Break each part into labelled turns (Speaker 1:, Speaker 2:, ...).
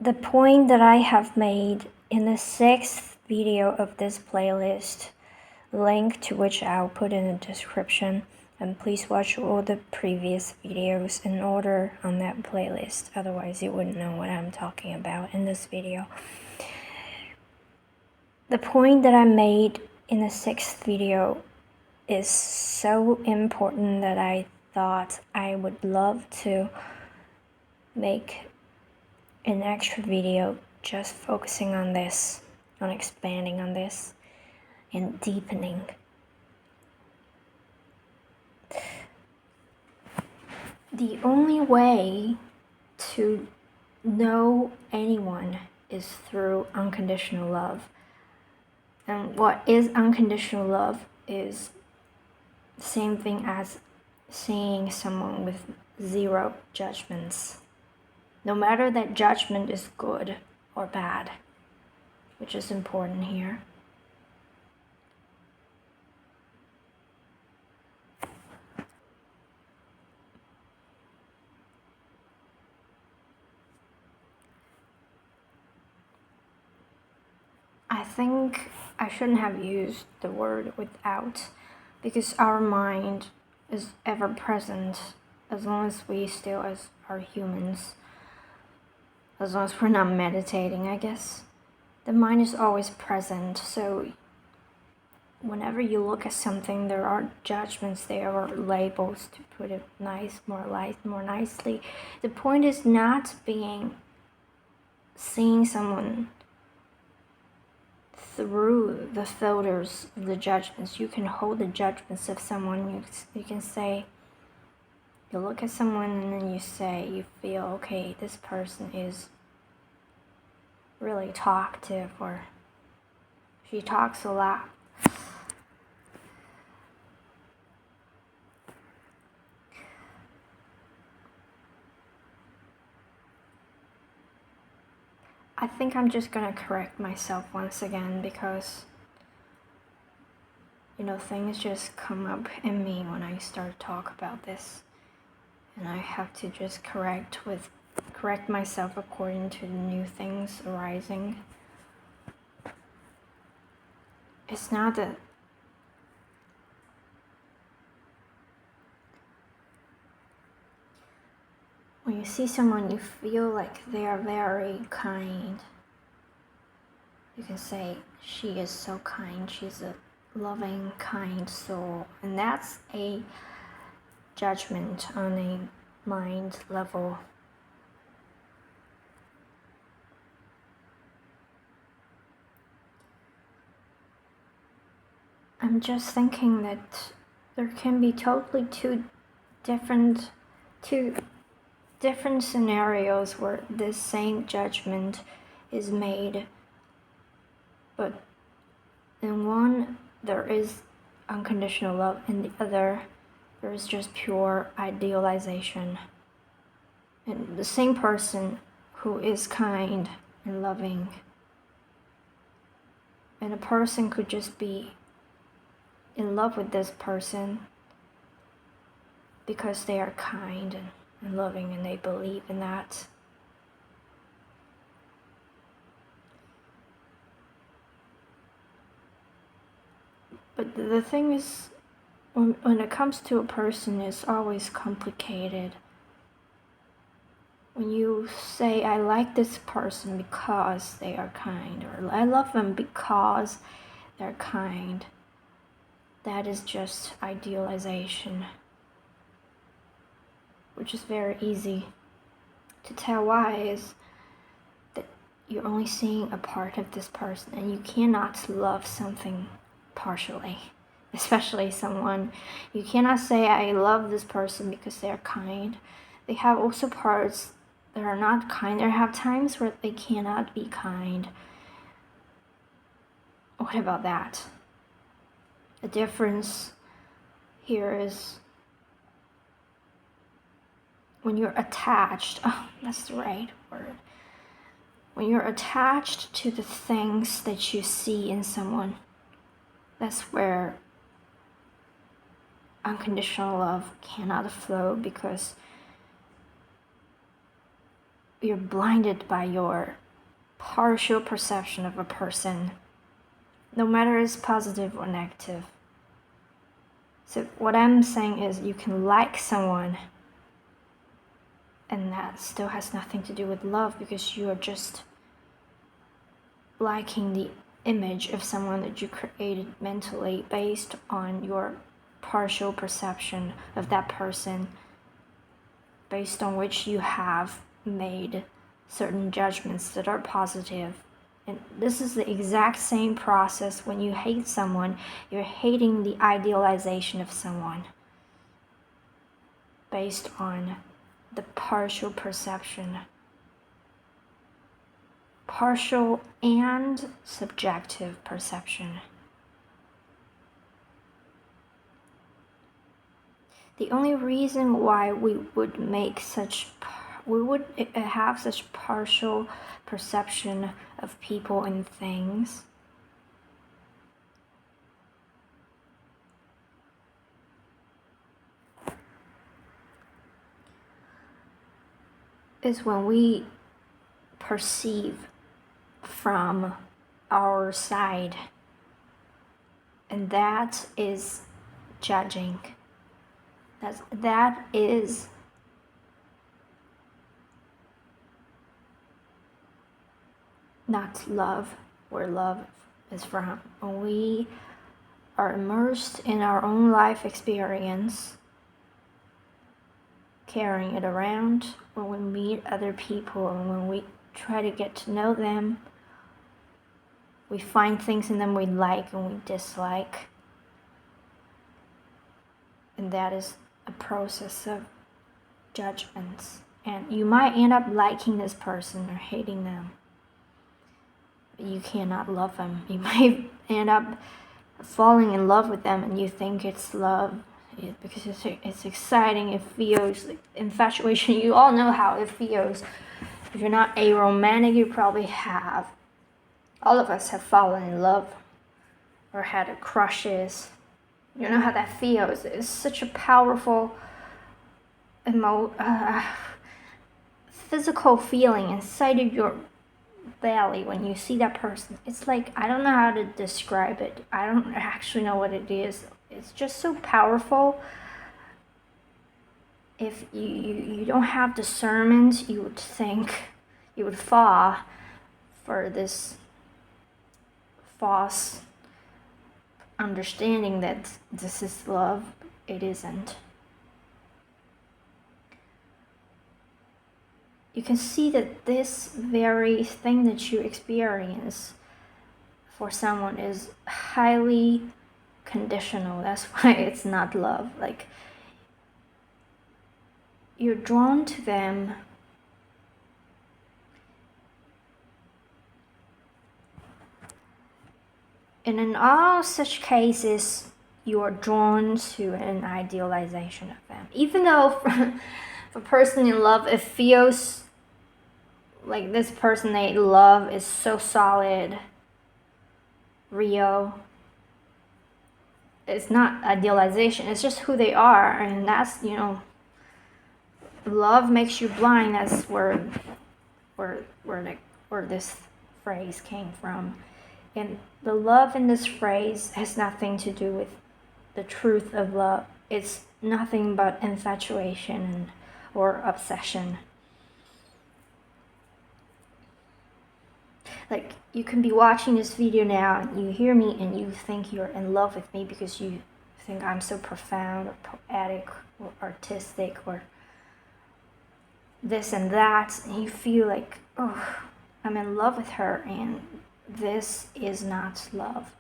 Speaker 1: The point that I have made in the 6th video of this playlist, link to which I'll put in the description, and please watch all the previous videos in order on that playlist, otherwise you wouldn't know what I'm talking about in this video. The point that I made in the 6th video is so important that I thought I would love to make an extra video just focusing on this, on expanding on this, and deepening. The only way to know anyone is through unconditional love. And what is unconditional love is the same thing as seeing someone with zero judgments. No matter that judgment is good or bad, which is important here. I think I shouldn't have used the word without, because our mind is ever present as long as we still are humans. As long as we're not meditating, I guess. The mind is always present, so whenever you look at something, there are judgments there, or labels, to put it more nicely. The point is not seeing someone through the filters of the judgments. You can hold the judgments of someone. You can say, you look at someone and then you feel, okay, this person is really talkative, or she talks a lot. I think I'm just gonna correct myself once again, because things just come up in me when I start to talk about this, and I have to just correct myself according to the new things arising. It's not that when you see someone, you feel like they are very kind. You can say, she is so kind, she's a loving, kind soul. And that's a judgment on a mind level. I'm just thinking that there can be totally two different scenarios where this same judgment is made, but in one there is unconditional love, in the other there is just pure idealization. And the same person who is kind and loving, and a person could just be in love with this person because they are kind and loving, and they believe in that. But the thing is, when it comes to a person, it's always complicated. When you say, I like this person because they are kind, or I love them because they're kind, that is just idealization, which is very easy to tell why, is that you're only seeing a part of this person, and you cannot love something partially, especially someone. You cannot say, I love this person because they're kind. They have also parts that are not kind. There have times where they cannot be kind. What about that? The difference here is when you're attached, that's the right word. When you're attached to the things that you see in someone, that's where unconditional love cannot flow, because you're blinded by your partial perception of a person, no matter it's positive or negative. So what I'm saying is you can like someone and that still has nothing to do with love, because you are just liking the image of someone that you created mentally based on your partial perception of that person, based on which you have made certain judgments that are positive. And this is the exact same process when you hate someone. You're hating the idealization of someone based on the partial perception. Partial and subjective perception. The only reason why we would have such partial perception of people and things is when we perceive from our side, and that is judging. That is not love, where love is from. When we are immersed in our own life experience, carrying it around, when we meet other people and when we try to get to know them, we find things in them we like and we dislike. And that is a process of judgments. And you might end up liking this person or hating them. You cannot love them. You might end up falling in love with them and you think it's love because it's exciting. It feels like infatuation. You all know how it feels. If you're not aromantic, you probably have. All of us have fallen in love or had crushes. You know how that feels. It's such a powerful physical feeling inside of your belly when you see that person. It's like, I don't know how to describe it. I don't actually know what it is. It's just so powerful. If you don't have discernment, you would think, you would fall for this false understanding that this is love. It isn't. You can see that this very thing that you experience for someone is highly conditional. That's why it's not love. Like, you're drawn to them and in all such cases you are drawn to an idealization of them. Even though for a person in love, it feels like this person they love is so solid, real. It's not idealization, it's just who they are. And that's, love makes you blind. That's where this phrase came from. And the love in this phrase has nothing to do with the truth of love. It's nothing but infatuation or obsession. Like, you can be watching this video now and you hear me and you think you're in love with me because you think I'm so profound or poetic or artistic or this and that, and you feel like, oh, I'm in love with her, and this is not love.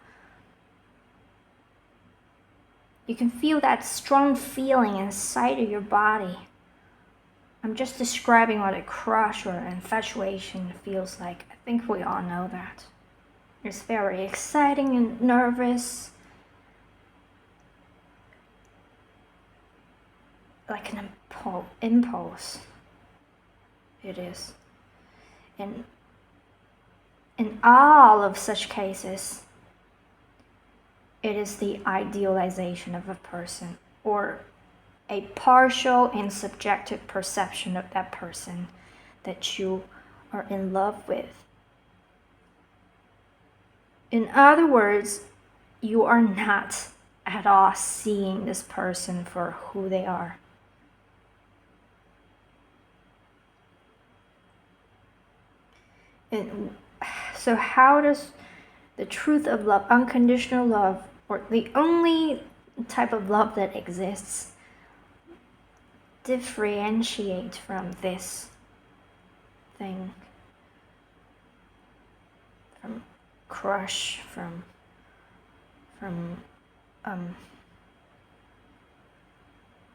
Speaker 1: You can feel that strong feeling inside of your body. I'm just describing what a crush or infatuation feels like. I think we all know that. It's very exciting and nervous. Like an impulse. It is. And in all of such cases, it is the idealization of a person or a partial and subjective perception of that person that you are in love with. In other words, you are not at all seeing this person for who they are. And so how does the truth of love, unconditional love, or the only type of love that exists, differentiate from this thing, from crush, from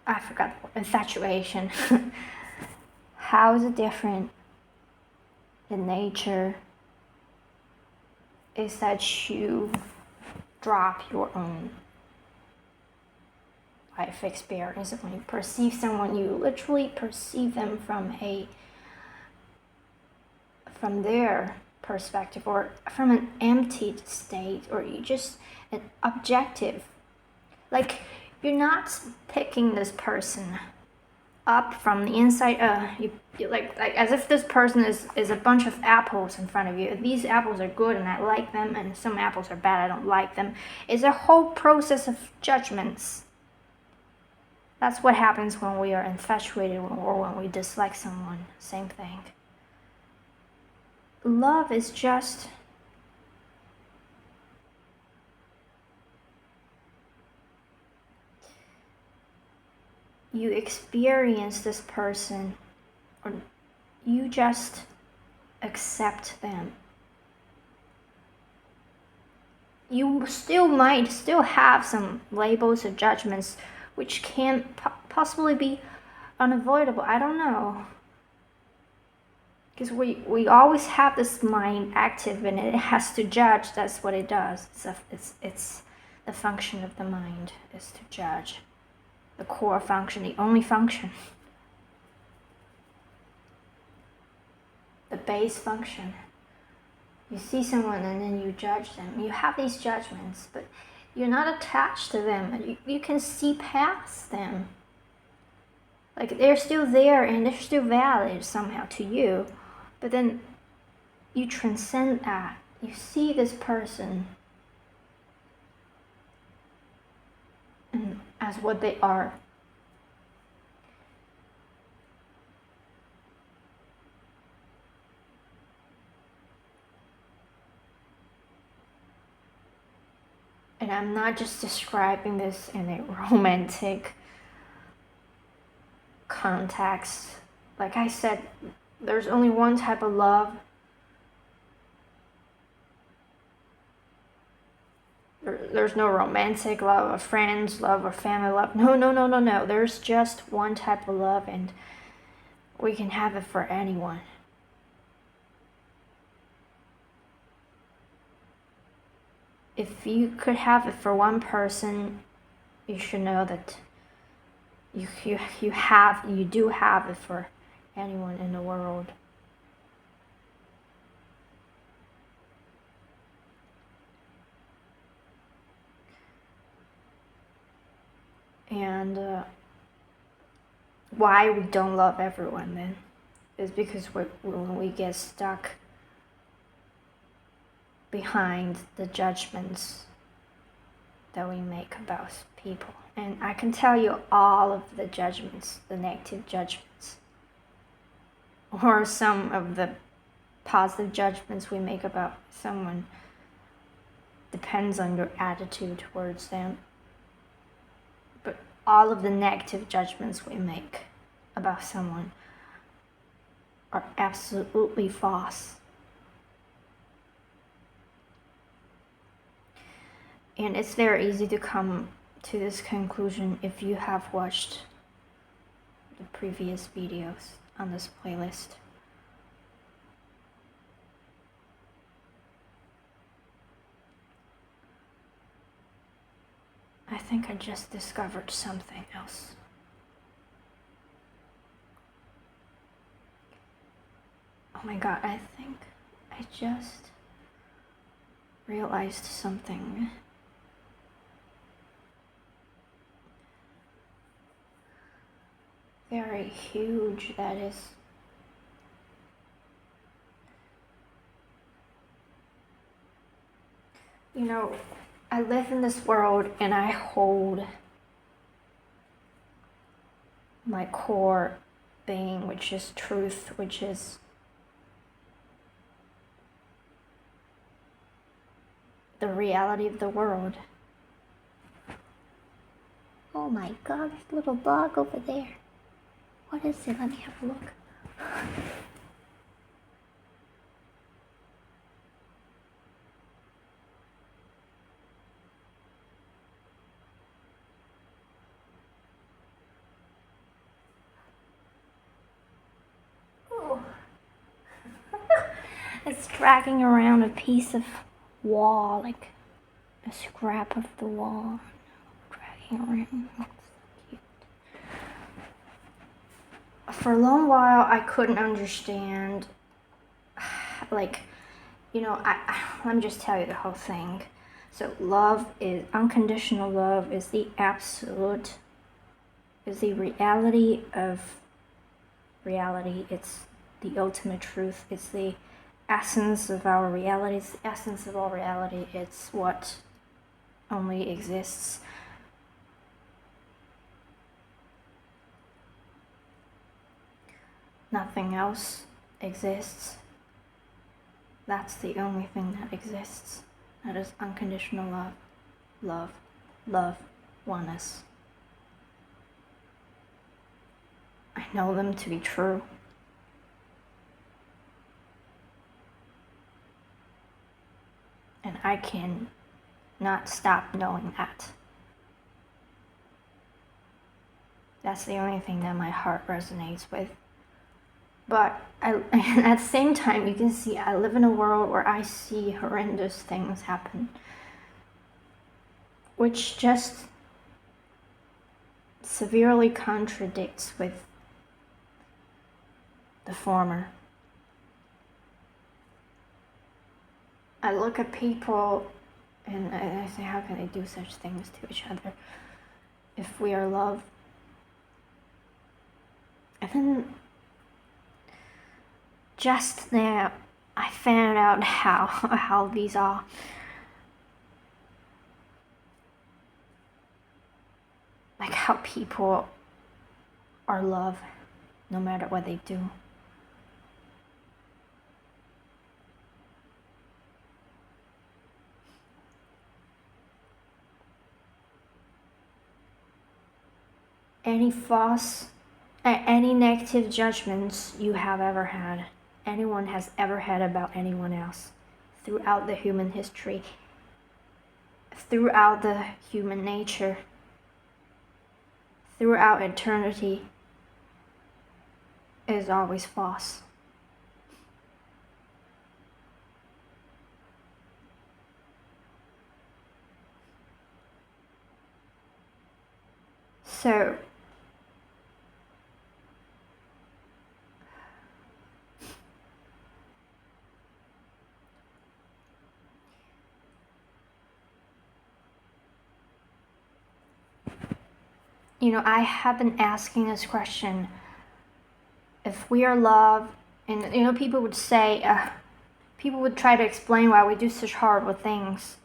Speaker 1: I forgot the word, infatuation? How is it different? The nature is that you drop your own life experience. When you perceive someone, you literally perceive them from their perspective, or from an emptied state, or you just an objective. Like, you're not picking this person up from the inside. You like as if this person is a bunch of apples in front of you. These apples are good and I like them, and some apples are bad, I don't like them. It's a whole process of judgments. That's what happens when we are infatuated or when we dislike someone. Same thing. Love is just you experience this person, or you just accept them. You might still have some labels or judgments which can possibly be unavoidable. I don't know. Because we always have this mind active and it has to judge. That's what it does. It's the function of the mind is to judge. The core function, the only function. The base function. You see someone and then you judge them. You have these judgments, but you're not attached to them. You can see past them. Like, they're still there and they're still valid somehow to you. But then you transcend that. You see this person as what they are. And I'm not just describing this in a romantic context. Like I said, there's only one type of love. There's no romantic love, or friends love, or family love. No. There's just one type of love, and we can have it for anyone. If you could have it for one person, you should know that you do have it for anyone in the world. And why we don't love everyone then is because when we get stuck behind the judgments that we make about people. And I can tell you all of the judgments, the negative judgments, or some of the positive judgments we make about someone, depends on your attitude towards them. But all of the negative judgments we make about someone are absolutely false. And it's very easy to come to this conclusion if you have watched the previous videos on this playlist. I think I just discovered something else. Oh my god, I think I just realized something. Very huge, that is. You know, I live in this world and I hold my core being, which is truth, which is the reality of the world. Oh my god, this little bug over there. What is it? Let me have a look. Oh. It's dragging around a piece of wall, like a scrap of the wall. Dragging around. That's so cute. For a long while, I couldn't understand, like, let me just tell you the whole thing. So love is unconditional love is the absolute, is the reality of reality. It's the ultimate truth. It's the essence of our reality. It's the essence of all reality. It's what only exists. Nothing else exists. That's the only thing that exists. That is unconditional love. Love. Love. Oneness. I know them to be true. And I can not stop knowing that. That's the only thing that my heart resonates with. But at the same time, you can see I live in a world where I see horrendous things happen, which just severely contradicts with the former. I look at people and I say, how can they do such things to each other if we are love? And then just now I found out how these are. Like how people are love no matter what they do. Any negative judgments you have ever had, anyone has ever had about anyone else throughout the human history, throughout the human nature, throughout eternity, is always false. So, I have been asking this question. If we are love, and people would say, people would try to explain why we do such horrible things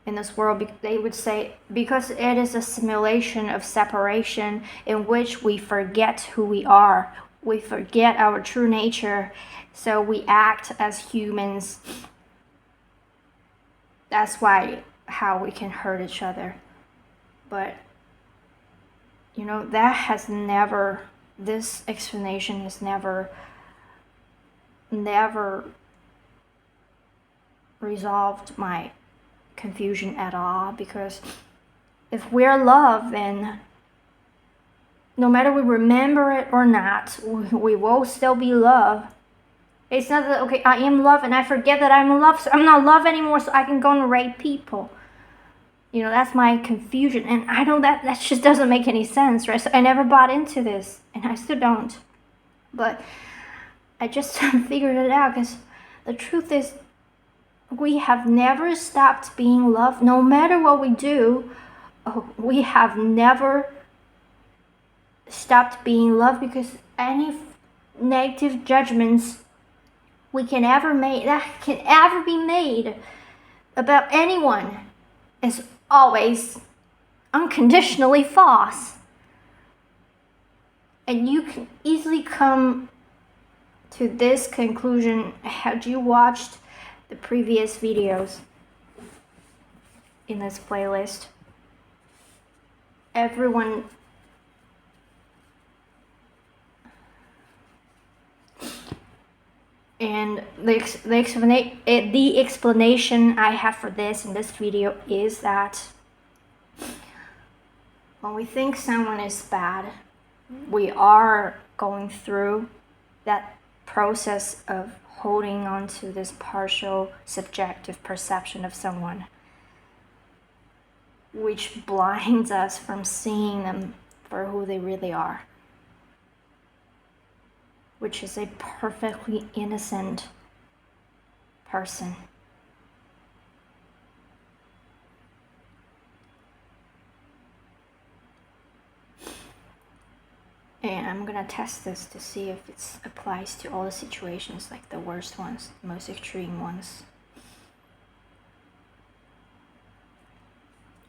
Speaker 1: in this world. They would say, because it is a simulation of separation in which we forget who we are. We forget our true nature, so we act as humans. That's how we can hurt each other. But this explanation has never resolved my confusion at all, because if we're love, then no matter we remember it or not, we will still be love. It's not that, okay, I am love and I forget that I'm love, so I'm not love anymore, so I can go and rape people. That's my confusion, and I know that just doesn't make any sense, right? So I never bought into this, and I still don't. But I just figured it out, because the truth is, we have never stopped being love. No matter what we do, we have never stopped being love, because any negative judgments that can ever be made about anyone is always unconditionally false. And you can easily come to this conclusion had you watched the previous videos in this playlist. Everyone and the explanation I have for this in this video is that when we think someone is bad, we are going through that process of holding on to this partial subjective perception of someone, which blinds us from seeing them for who they really are, which is a perfectly innocent person. And I'm gonna test this to see if it applies to all the situations, like the worst ones, the most extreme ones.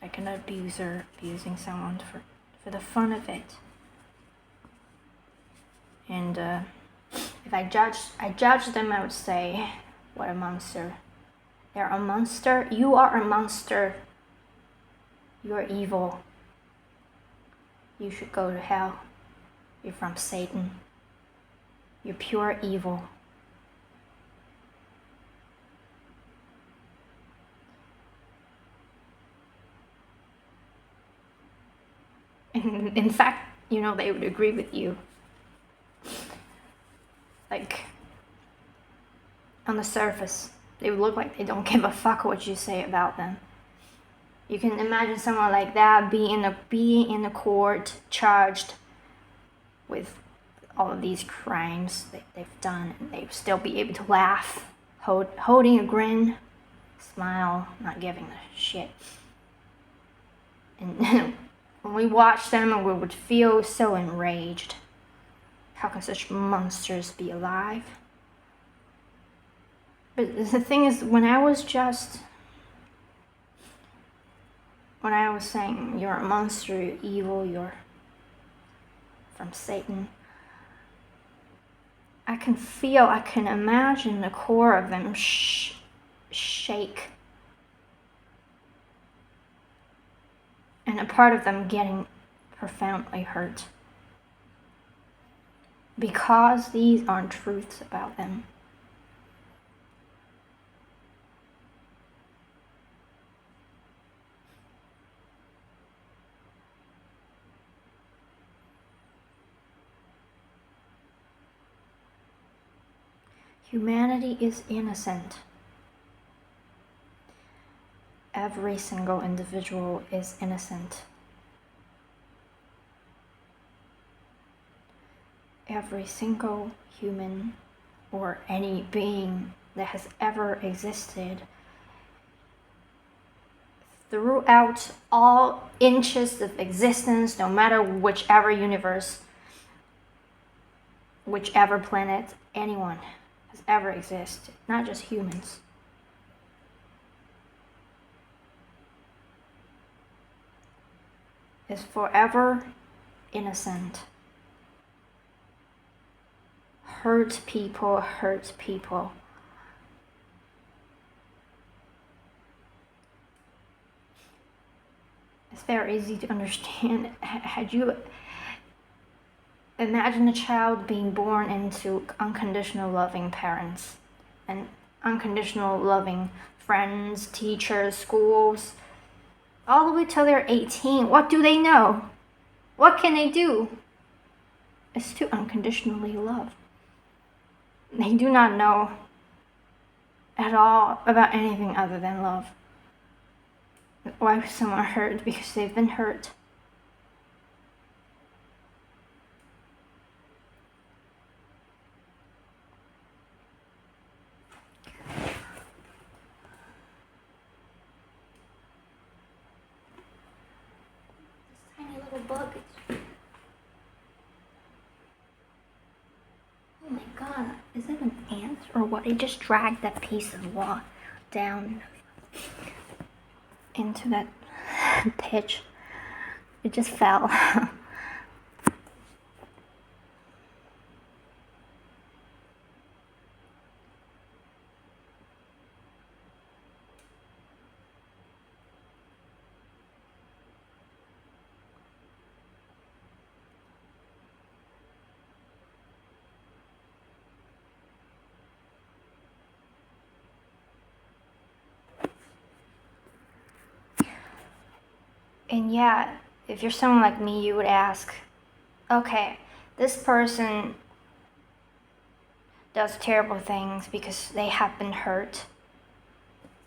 Speaker 1: Like an abuser abusing someone for the fun of it. And if I judge them, I would say, what a monster. They're a monster. You are a monster. You're evil. You should go to hell. You're from Satan. You're pure evil. And in fact, they would agree with you. Like, on the surface, they would look like they don't give a fuck what you say about them. You can imagine someone like that being in a court, charged with all of these crimes that they've done, and they'd still be able to laugh, holding a grin, smile, not giving a shit. And when we watch them, we would feel so enraged. How can such monsters be alive? But the thing is, when I was saying you're a monster, you're evil, you're from Satan, I can imagine the core of them shake, and a part of them getting profoundly hurt, because these aren't truths about them. Humanity is innocent. Every single individual is innocent. Every single human or any being that has ever existed throughout all inches of existence, no matter whichever universe, whichever planet, anyone has ever existed, not just humans. Is forever innocent. Hurt people. It's very easy to understand. Had you imagine a child being born into unconditional loving parents and unconditional loving friends, teachers, schools, all the way till they're 18. What do they know? What can they do? It's to unconditionally love. They do not know at all about anything other than love. Why was someone hurt? Because they've been hurt. Bug. Oh my god, is that an ant or what? It just dragged that piece of wall down. into that pitch. It just fell. And yeah, if you're someone like me, you would ask, okay, this person does terrible things because they have been hurt.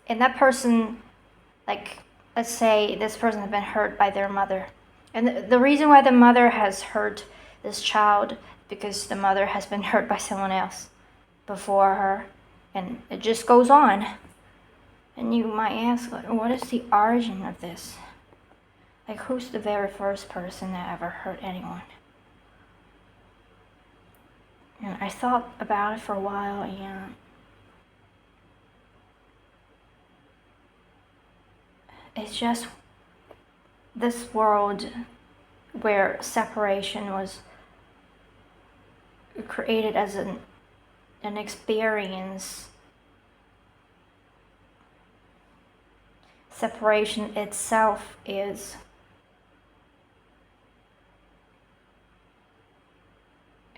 Speaker 1: And that person, like, let's say this person has been hurt by their mother. And the reason why the mother has hurt this child because the mother has been hurt by someone else before her. And it just goes on. And you might ask, like, what is the origin of this? Like, who's the very first person that ever hurt anyone? And I thought about it for a while, and it's just this world where separation was created as an experience. Separation itself is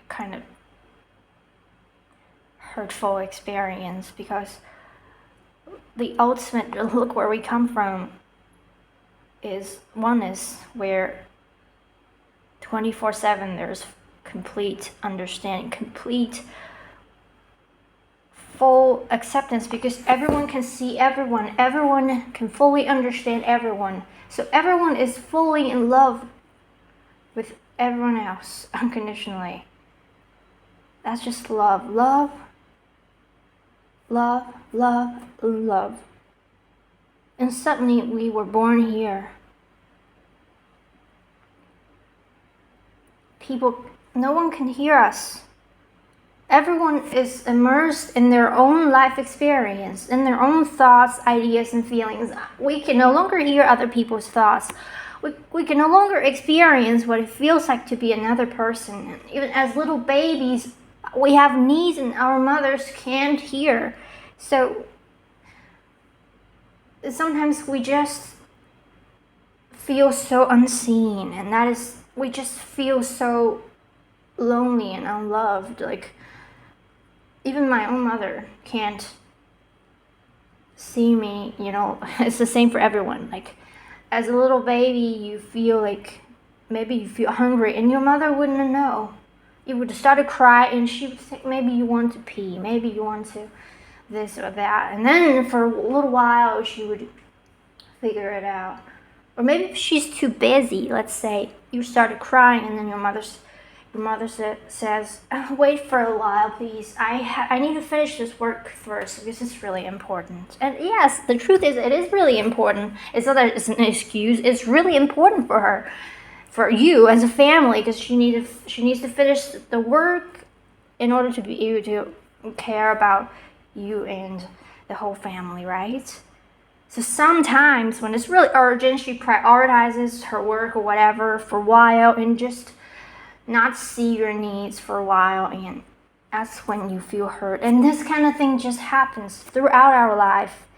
Speaker 1: kind of hurtful experience, because the ultimate look where we come from is where 24/7 there's complete understanding, complete full acceptance, because everyone can see everyone can fully understand everyone, so everyone is fully in love with everyone else unconditionally. That's just love. Love, love, love, love. And suddenly we were born here. No one can hear us. Everyone is immersed in their own life experience, in their own thoughts, ideas, and feelings. We can no longer hear other people's thoughts. We can no longer experience what it feels like to be another person. Even as little babies, we have needs and our mothers can't hear. So sometimes we just feel so unseen, and we just feel so lonely and unloved. Like, even my own mother can't see me, It's the same for everyone. Like, as a little baby, you feel like, maybe you feel hungry, and your mother wouldn't know. You would start to cry, and she would think, maybe you want to pee, maybe you want to this or that. And then for a little while, she would figure it out. Or maybe if she's too busy, let's say you started crying, and then your mother says, wait for a while, please. I need to finish this work first, because it's really important. And yes, the truth is, it is really important. It's not that it's an excuse. It's really important for her, for you as a family, because she needs to finish the work in order to be able to care about you and the whole family, right? So sometimes when it's really urgent, she prioritizes her work or whatever for a while and just not see your needs for a while, and that's when you feel hurt. And this kind of thing just happens throughout our life,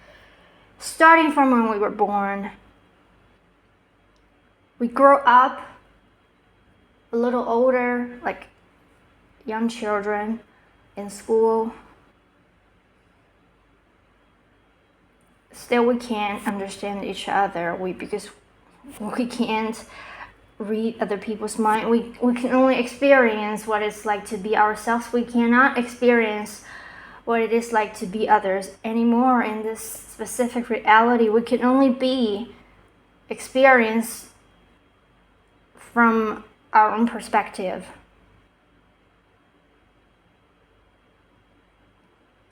Speaker 1: starting from when we were born. We grow up a little older, like young children in school. Still, we can't understand each other because we can't read other people's mind. We can only experience what it's like to be ourselves. We cannot experience what it is like to be others anymore in this specific reality. We can only experience from our own perspective.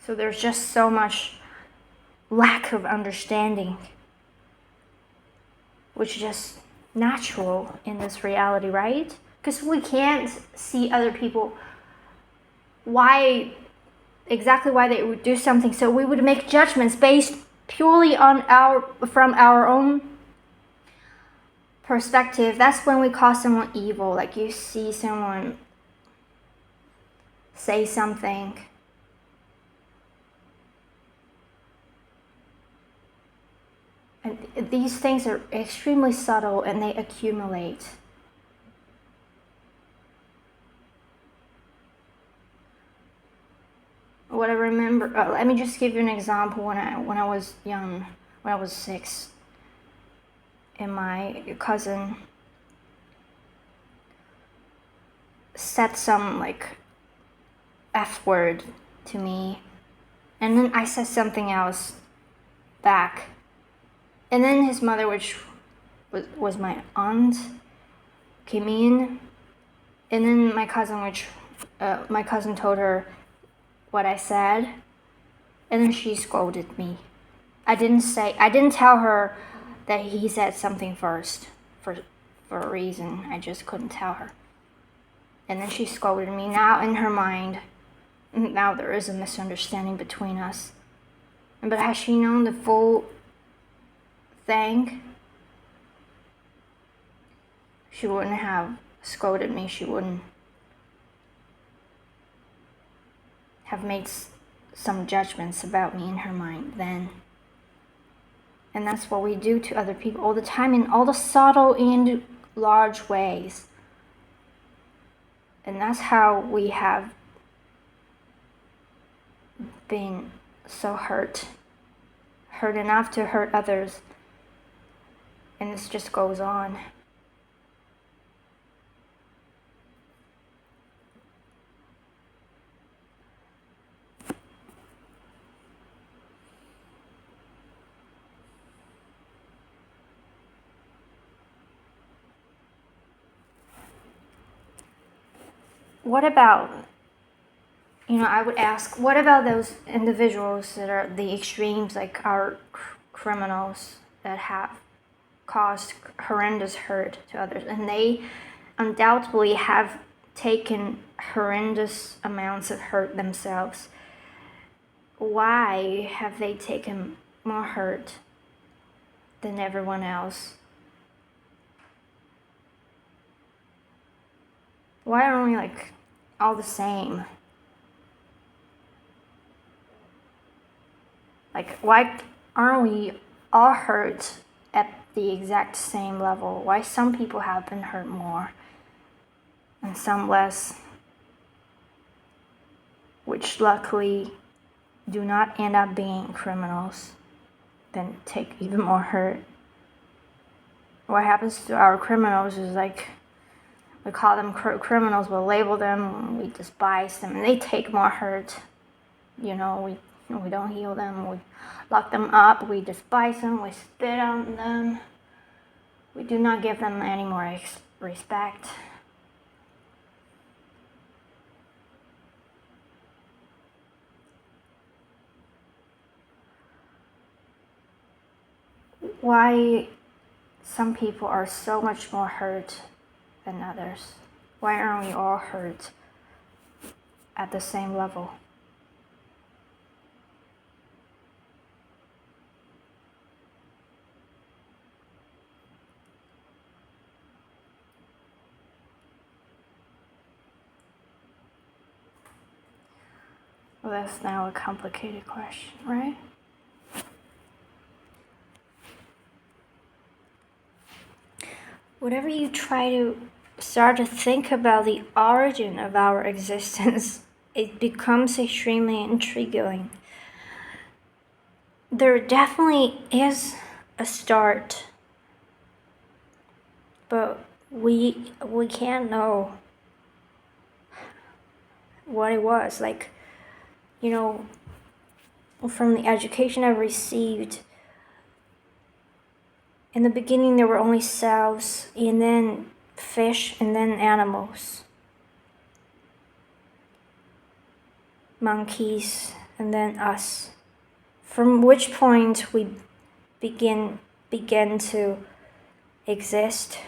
Speaker 1: So there's just so much lack of understanding, which is just natural in this reality, right? Because we can't see other people exactly why they would do something, so we would make judgments based purely from our own perspective, that's when we call someone evil. Like you see someone say something and these things are extremely subtle and they accumulate. What I remember, let me just give you an example. When I was young, when I was 6, and my cousin said some like F word to me, and then I said something else back, and then his mother, which was my aunt, came in, and then my cousin told her what I said, and then she scolded me. I didn't tell her that he said something first for a reason. I just couldn't tell her. And then she scolded me. Now in her mind, now there is a misunderstanding between us. But had she known the full thing, she wouldn't have scolded me. She wouldn't have made some judgments about me in her mind then. And that's what we do to other people all the time in all the subtle and large ways. And that's how we have been so hurt enough to hurt others. And this just goes on. What about, I would ask, what about those individuals that are the extremes, like our criminals that have caused horrendous hurt to others, and they undoubtedly have taken horrendous amounts of hurt themselves. Why have they taken more hurt than everyone else? Why aren't we like all the same? Like, why aren't we all hurt at the exact same level? Why some people have been hurt more and some less, which luckily do not end up being criminals, then take even more hurt. What happens to our criminals is like, we call them criminals, we'll label them, we despise them, and they take more hurt. We don't heal them, we lock them up, we despise them, we spit on them. We do not give them any more respect. Why some people are so much more hurt than others? Why aren't we all hurt at the same level? Well, that's now a complicated question, right? Whenever you try to start to think about the origin of our existence, it becomes extremely intriguing. There definitely is a start, but we can't know what it was. Like, from the education I've received, in the beginning there were only cells, and then fish, and then animals, monkeys, and then us. From which point we begin to exist.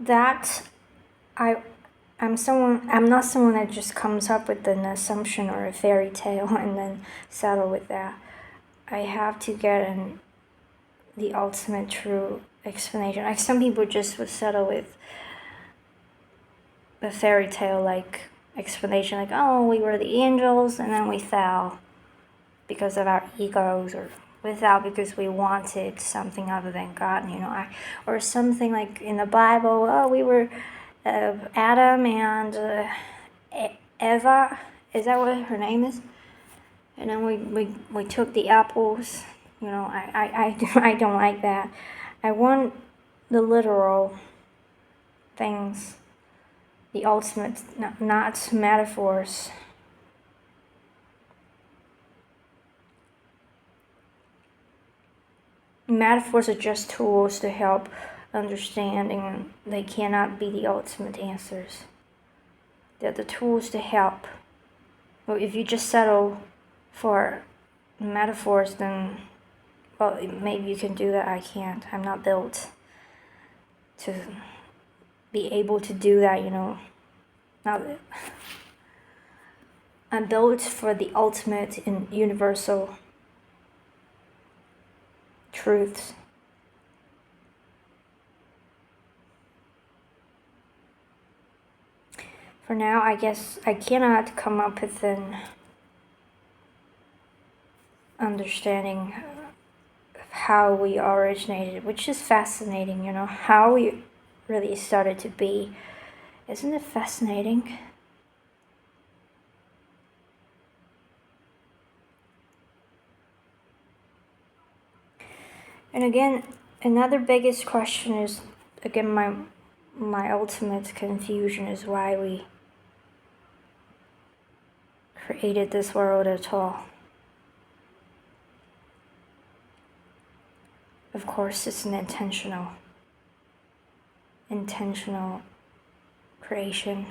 Speaker 1: that I I'm not someone that just comes up with an assumption or a fairy tale and then settle with that. I have to get the ultimate true explanation. Like some people just would settle with a fairy tale like explanation, like, oh, we were the angels and then we fell because of our egos, or we fell because we wanted something other than God, or something like in the Bible, oh, we were Adam and Eva, is that what her name is? And then we took the apples. I don't like that. I want the literal things, the ultimate, not metaphors. Metaphors are just tools to help understanding. They cannot be the ultimate answers. They're the tools to help. But if you just settle for metaphors, then, well, maybe you can do that. I can't. I'm not built to be able to do that, Not, I'm built for the ultimate and universal truths. For now, I guess I cannot come up with an understanding of how we originated, which is fascinating, how we really started to be. Isn't it fascinating? And again, another biggest question is, again, my ultimate confusion is why we created this world at all. Of course, it's an intentional creation.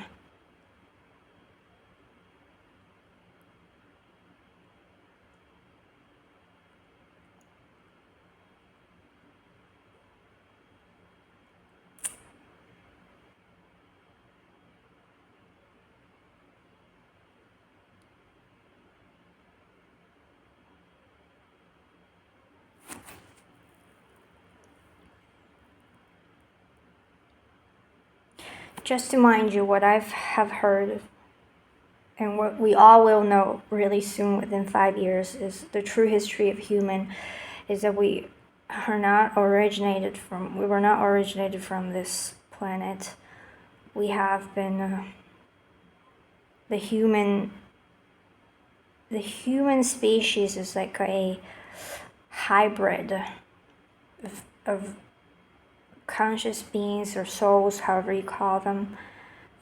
Speaker 1: Just to mind you, what I have heard, and what we all will know really soon within 5 years, is the true history of human, is that we were not originated from this planet. We have been the human species is like a hybrid of conscious beings or souls, however you call them,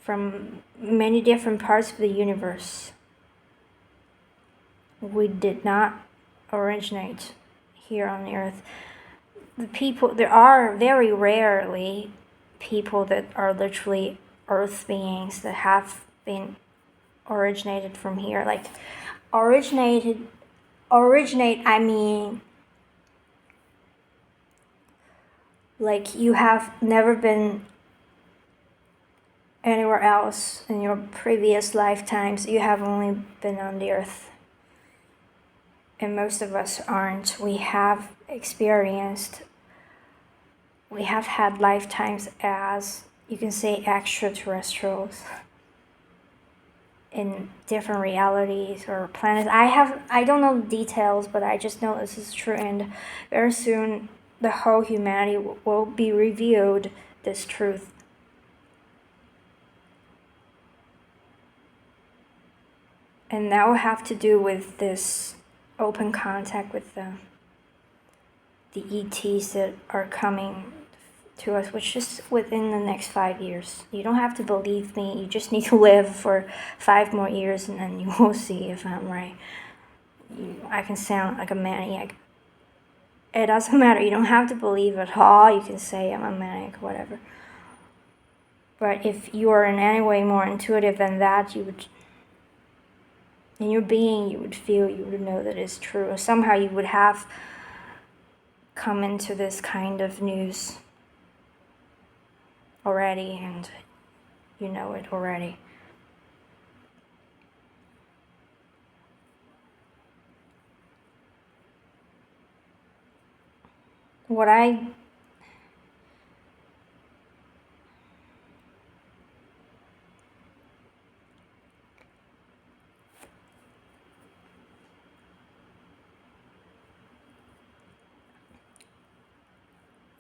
Speaker 1: from many different parts of the universe. We did not originate here on the earth. There are very rarely people that are literally earth beings that have been originated from here. Like originate, I mean, like you have never been anywhere else in your previous lifetimes. You have only been on the earth. And most of us aren't. We have had lifetimes as, you can say, extraterrestrials in different realities or planets. I don't know the details, but I just know this is true, and very soon the whole humanity will be revealed this truth. And that will have to do with this open contact with the ETs that are coming to us, which is within the next 5 years. You don't have to believe me. You just need to live for 5 more years, and then you will see if I'm right. I can sound like a maniac. It doesn't matter. You don't have to believe at all. You can say I'm a maniac, whatever. But if you are in any way more intuitive than that, you would, in your being, you would know that it's true. Somehow you would have come into this kind of news. already and you know it already.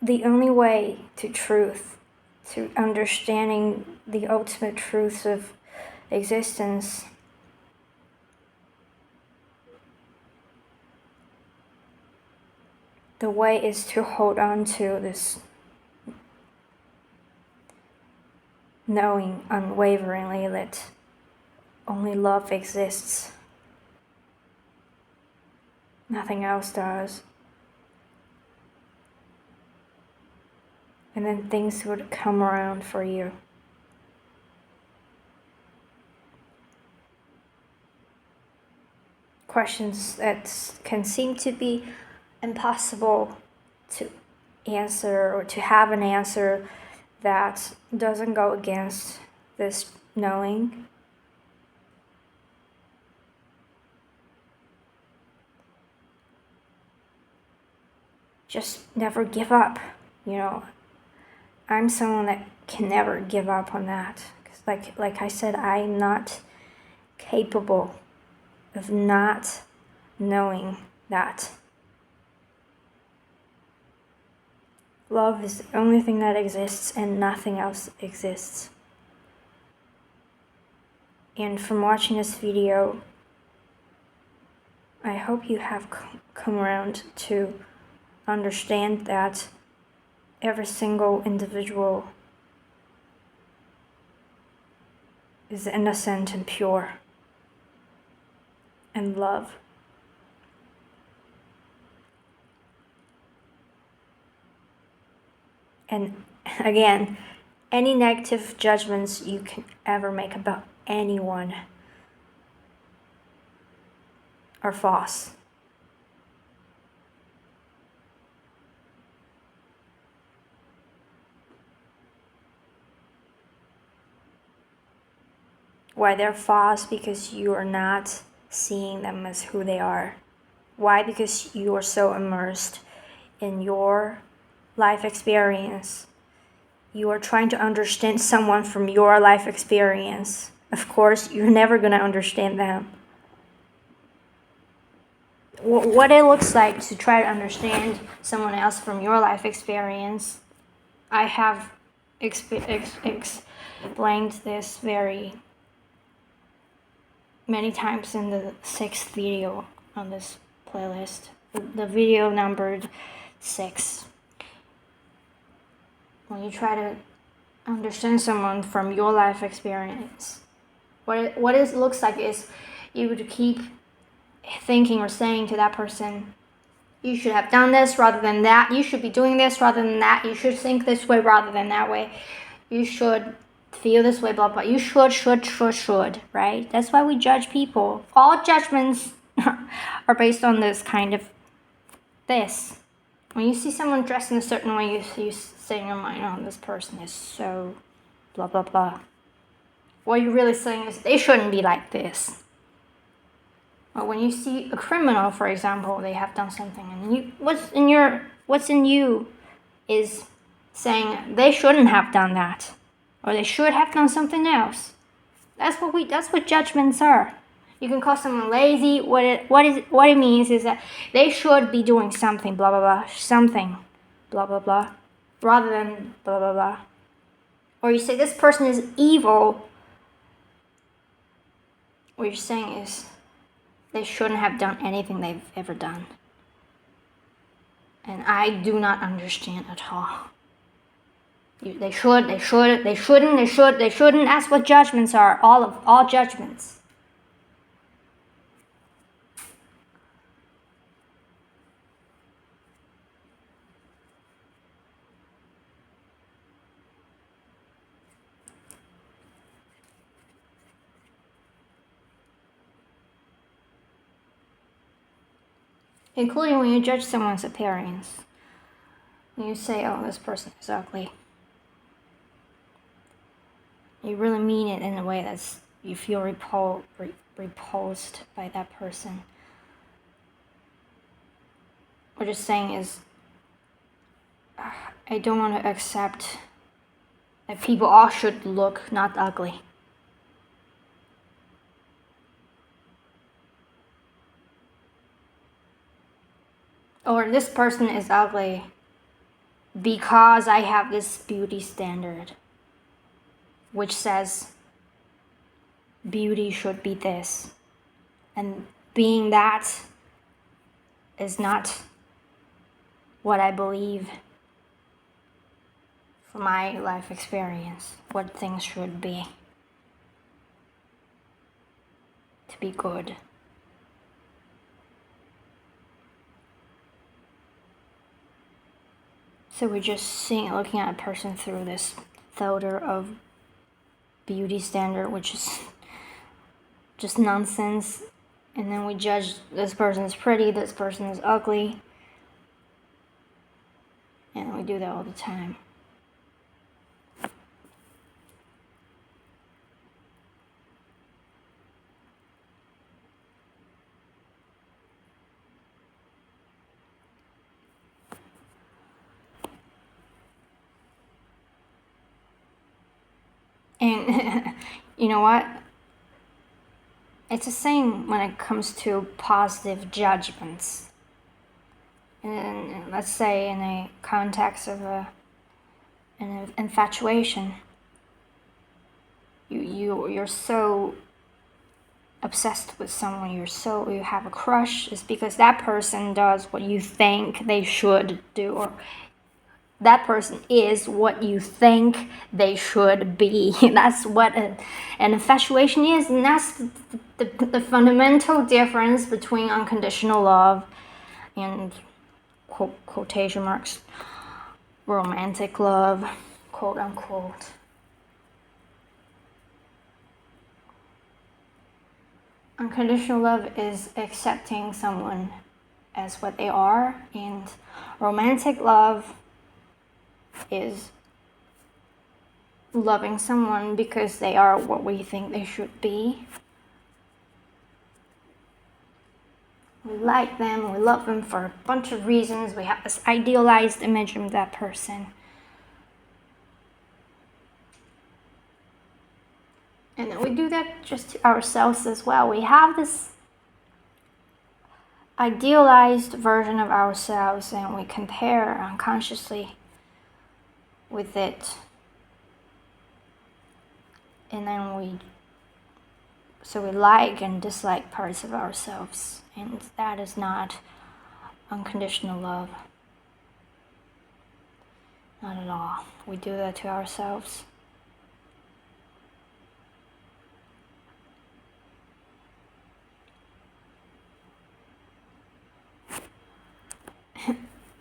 Speaker 1: The only way to truth, to understanding the ultimate truths of existence, the way is to hold on to this knowing unwaveringly that only love exists. Nothing else does. And then things would come around for you. Questions that can seem to be impossible to answer or to have an answer that doesn't go against this knowing. Just never give up, you know. I'm someone that can never give up on that. 'Cause like I said, I'm not capable of not knowing that love is the only thing that exists and nothing else exists. And from watching this video, I hope you have come around to understand that every single individual is innocent and pure and love. And again, any negative judgments you can ever make about anyone are false. Why they're false? Because you are not seeing them as who they are. Why? Because you are so immersed in your life experience. You are trying to understand someone from your life experience. Of course, you're never going to understand them. What it looks like to try to understand someone else from your life experience, I have explained this very many times in the 6th video on this playlist, the video numbered 6. When you try to understand someone from your life experience, what it looks like is you would keep thinking or saying to that person, you should have done this rather than that, you should be doing this rather than that, you should think this way rather than that way, you should feel this way, blah blah. You should, right? That's why we judge people. All judgments are based on this kind of this. When you see someone dressed in a certain way, you say in your mind, oh, this person is so blah blah blah. What you're really saying is they shouldn't be like this. Or when you see a criminal, for example, they have done something, and what's in you is saying they shouldn't have done that, or they should have done something else. That's what judgments are. You can call someone lazy. What it means is that they should be doing something, blah blah blah, something, blah blah blah, rather than blah blah blah. Or you say this person is evil. What you're saying is they shouldn't have done anything they've ever done. And I do not understand at all. They shouldn't. That's what judgments are. All judgments. Including when you judge someone's appearance. When you say, oh, this person is ugly. you really mean it in a way that's you feel repulsed by that person. What you're saying is, I don't want to accept that people all should look not ugly. Or this person is ugly because I have this beauty standard, which says beauty should be this. And being that is not what I believe from my life experience, what things should be to be good. So we're just looking at a person through this filter of beauty standard, which is just nonsense. And then we judge this person is pretty, this person is ugly. And we do that all the time. And you know what? It's the same when it comes to positive judgments. And let's say in a context of an infatuation, you're so obsessed with someone, you have a crush, is because that person does what you think they should do, or that person is what you think they should be. That's what an infatuation is, and that's the fundamental difference between unconditional love and quotation marks romantic love, quote unquote. Unconditional love is accepting someone as what they are, and romantic love is loving someone because they are what we think they should be. We like them, we love them for a bunch of reasons. We have this idealized image of that person. And then we do that just to ourselves as well. We have this idealized version of ourselves, and we compare unconsciously with it. And then we like and dislike parts of ourselves. And that is not unconditional love. Not at all. We do that to ourselves.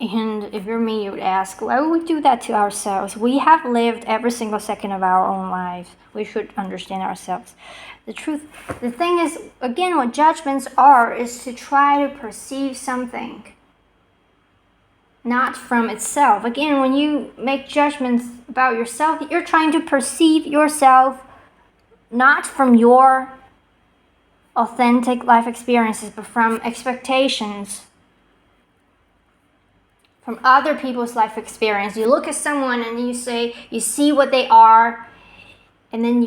Speaker 1: And if you're me, you would ask, why would we do that to ourselves? We have lived every single second of our own lives. We should understand ourselves. The thing is, again, what judgments are is to try to perceive something, not from itself. Again, when you make judgments about yourself, you're trying to perceive yourself not from your authentic life experiences, but from expectations, from other people's life experience. You look at someone and you see what they are, and then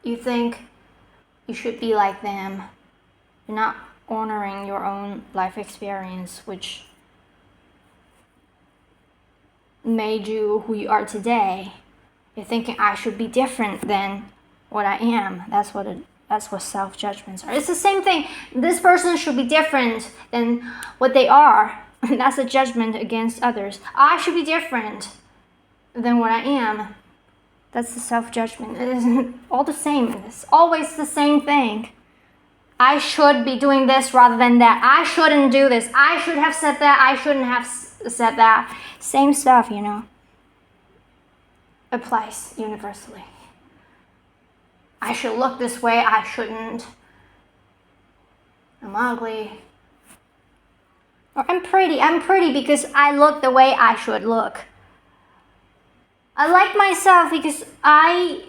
Speaker 1: you think you should be like them. You're not honoring your own life experience, which made you who you are today. You're thinking, I should be different than what I am. That's what self-judgments are. It's the same thing. This person should be different than what they are. And that's a judgment against others. I should be different than what I am. That's the self-judgment. It isn't all the same. It's always the same thing. I should be doing this rather than that. I shouldn't do this. I should have said that. I shouldn't have said that. Same stuff, applies universally. I should look this way. I shouldn't. I'm ugly. Or I'm pretty. I'm pretty because I look the way I should look. I like myself because I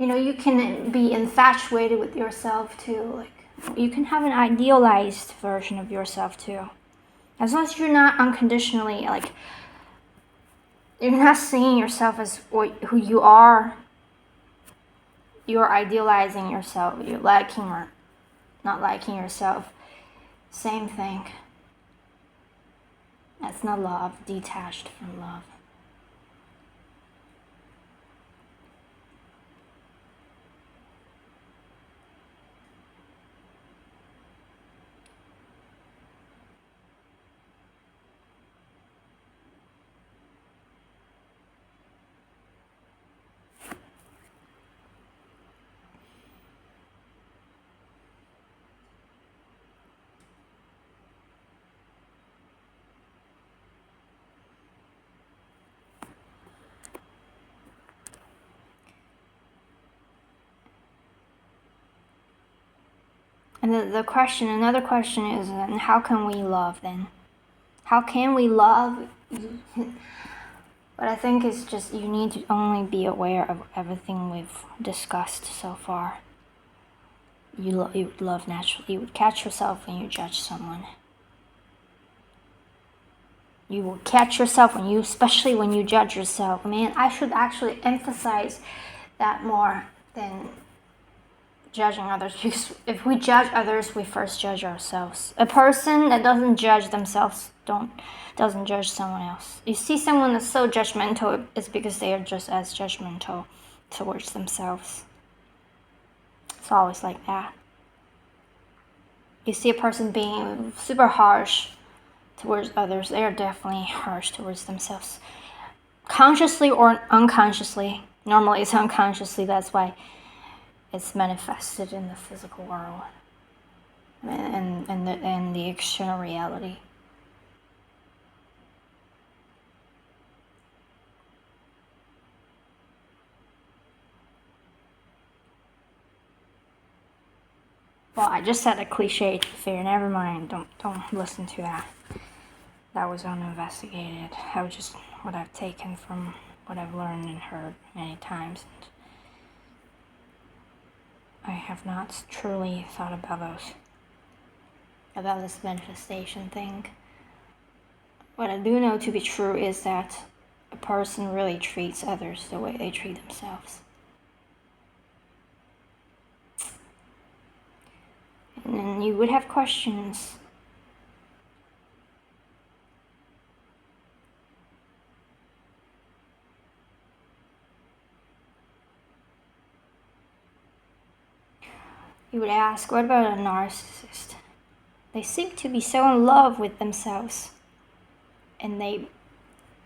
Speaker 1: You can be infatuated with yourself too. Like, you can have an idealized version of yourself too. As long as you're not unconditionally, like, you're not seeing yourself as who you are, you're idealizing yourself, you're liking or not liking yourself. Same thing. That's not love, detached from love. And another question is, then how can we love then? How can we love? But I think it's just, you need to only be aware of everything we've discussed so far. You would love naturally. You would catch yourself when you judge someone. You will catch yourself especially when you judge yourself. Man, I should actually emphasize that more than judging others, because if we judge others, we first judge ourselves. A person that doesn't judge themselves doesn't judge someone else. You see someone that's so judgmental, it's because they are just as judgmental towards themselves. It's always like that. You see a person being super harsh towards others, they are definitely harsh towards themselves. Consciously or unconsciously. Normally it's unconsciously, that's why it's manifested in the physical world and the external reality. Well, I just said a cliche fear. Never mind. Don't listen to that. That was uninvestigated. That was just what I've taken from what I've learned and heard many times. I have not truly thought about this manifestation thing. What I do know to be true is that a person really treats others the way they treat themselves. And then you would have questions. You would ask, what about a narcissist? They seem to be so in love with themselves. And they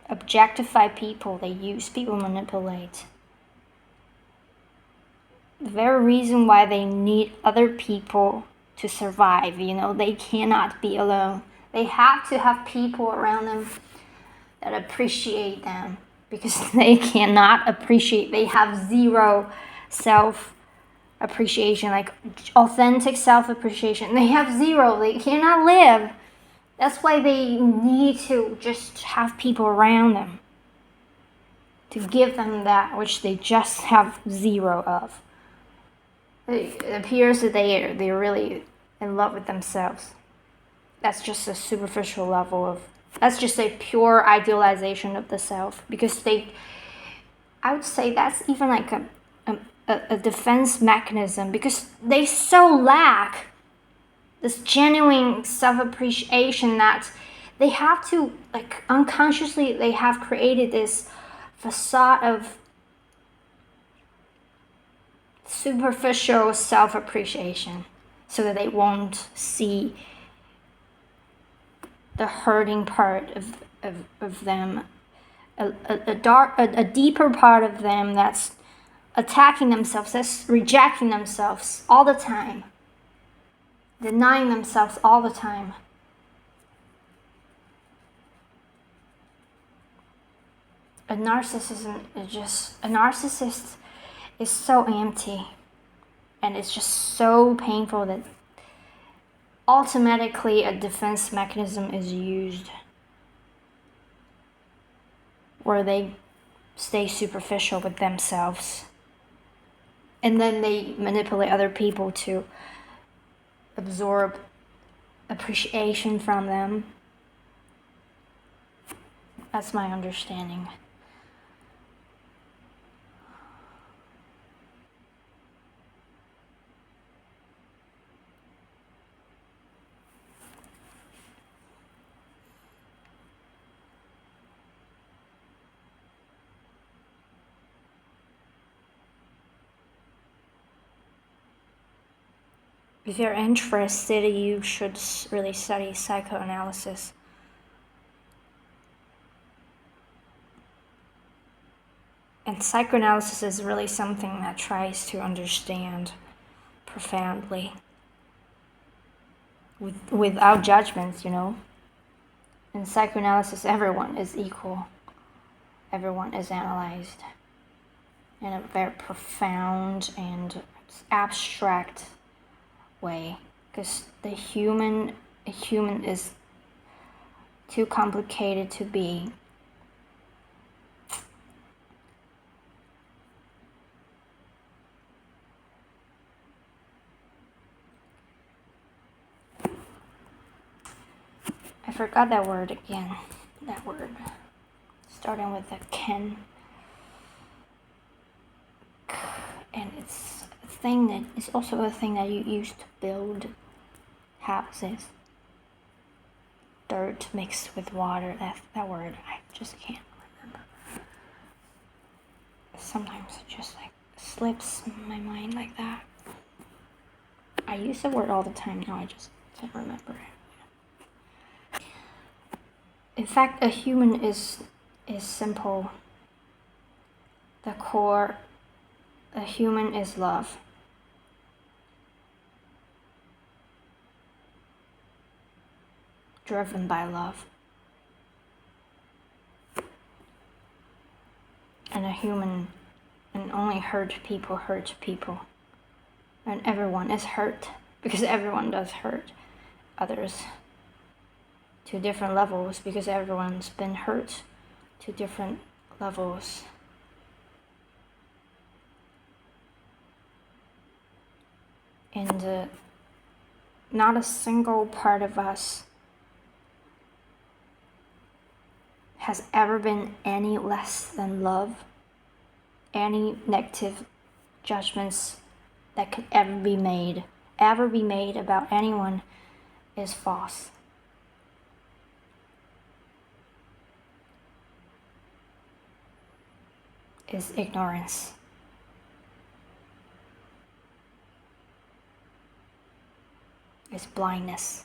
Speaker 1: objectify people, they use people, manipulate. The very reason why they need other people to survive, they cannot be alone. They have to have people around them that appreciate them, because they cannot appreciate, they have zero self-appreciation, like authentic self-appreciation. They have zero, they cannot live. That's why they need to just have people around them to give them that which they just have zero of. It appears that they're really in love with themselves. That's just a superficial level that's just a pure idealization of the self, because I would say that's even like a defense mechanism, because they so lack this genuine self-appreciation that they have to, like, unconsciously, they have created this facade of superficial self-appreciation so that they won't see the hurting part of them, a deeper part of them that's attacking themselves, that's rejecting themselves all the time, denying themselves all the time. A narcissist is so empty, and it's just so painful that automatically a defense mechanism is used where they stay superficial with themselves And then they manipulate other people to absorb appreciation from them. That's my understanding. If you're interested, you should really study psychoanalysis. And psychoanalysis is really something that tries to understand profoundly, without judgments, In psychoanalysis, everyone is equal. Everyone is analyzed in a very profound and abstract way, because a human is too complicated to be I forgot that word again. That word starting with a Ken. And it's a thing that is also a thing that you use to build houses. Dirt mixed with water. That word, I just can't remember. Sometimes it just slips my mind like that. I use the word all the time now, I just can't remember it. In fact, a human is simple. The core, a human is love. Driven by love. And a human, and only hurt people. And everyone is hurt, because everyone does hurt others to different levels, because everyone's been hurt to different levels. And not a single part of us has ever been any less than love. Any negative judgments that could ever be made about anyone is false. Is ignorance. Is blindness.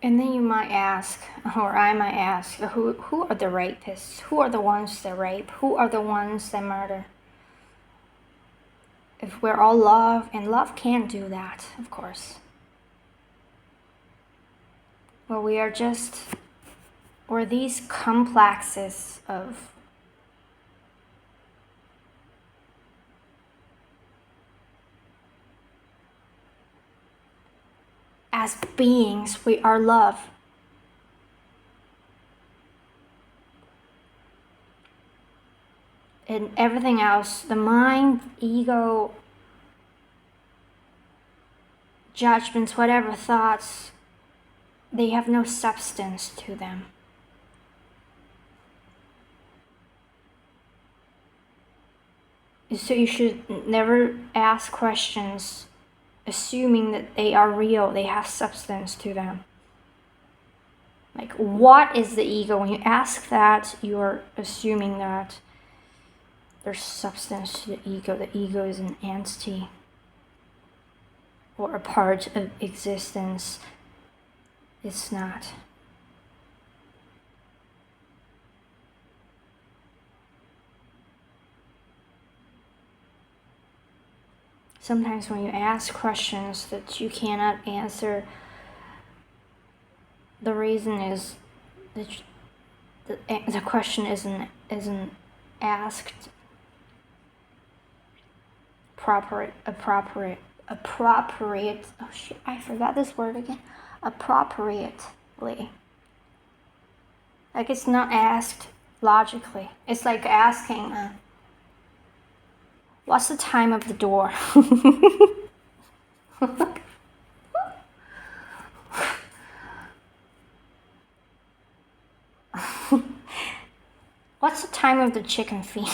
Speaker 1: And then you might ask, or I might ask, who are the rapists? Who are the ones that rape? Who are the ones that murder? If we're all love, and love can't do that, of course. Well, we're these complexes of as beings, we are love. And everything else, the mind, ego, judgments, whatever thoughts, they have no substance to them. So you should never ask questions assuming that they are real, they have substance to them. Like, what is the ego? When you ask that, you're assuming that there's substance to the ego. The ego is an entity. or a part of existence. It's not. Sometimes when you ask questions that you cannot answer, the reason is that the question isn't asked appropriate. Oh shit! I forgot this word again. Appropriately. Like it's not asked logically. It's like asking, "What's the time of the door?" What's the time of the chicken feed?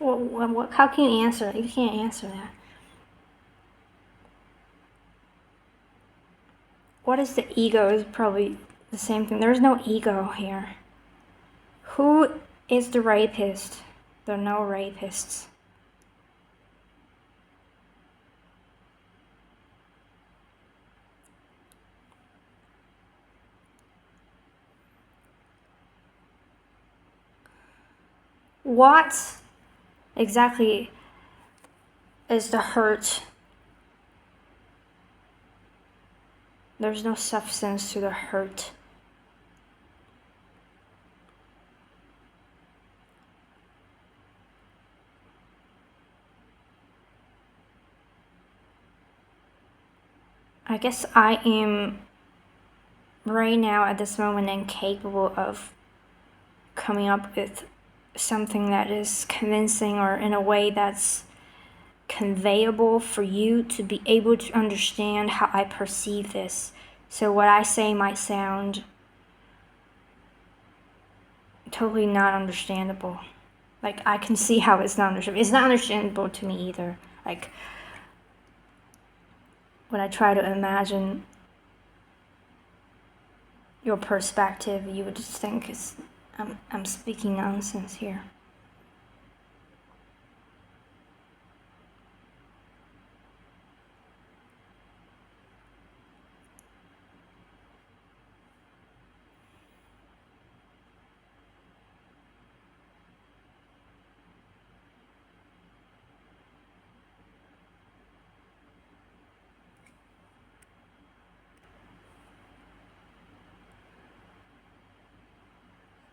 Speaker 1: Well, how can you answer that? You can't answer that. What is the ego is probably the same thing. There's no ego here. Who is the rapist? There are no rapists. What exactly is the hurt? There's no substance to the hurt. I guess I am right now at this moment incapable of coming up with something that is convincing or in a way that's conveyable for you to be able to understand how I perceive this. So what I say might sound totally not understandable. Like I can see how it's not understandable. It's not understandable to me either. Like when I try to imagine your perspective, you would just think I'm speaking nonsense here.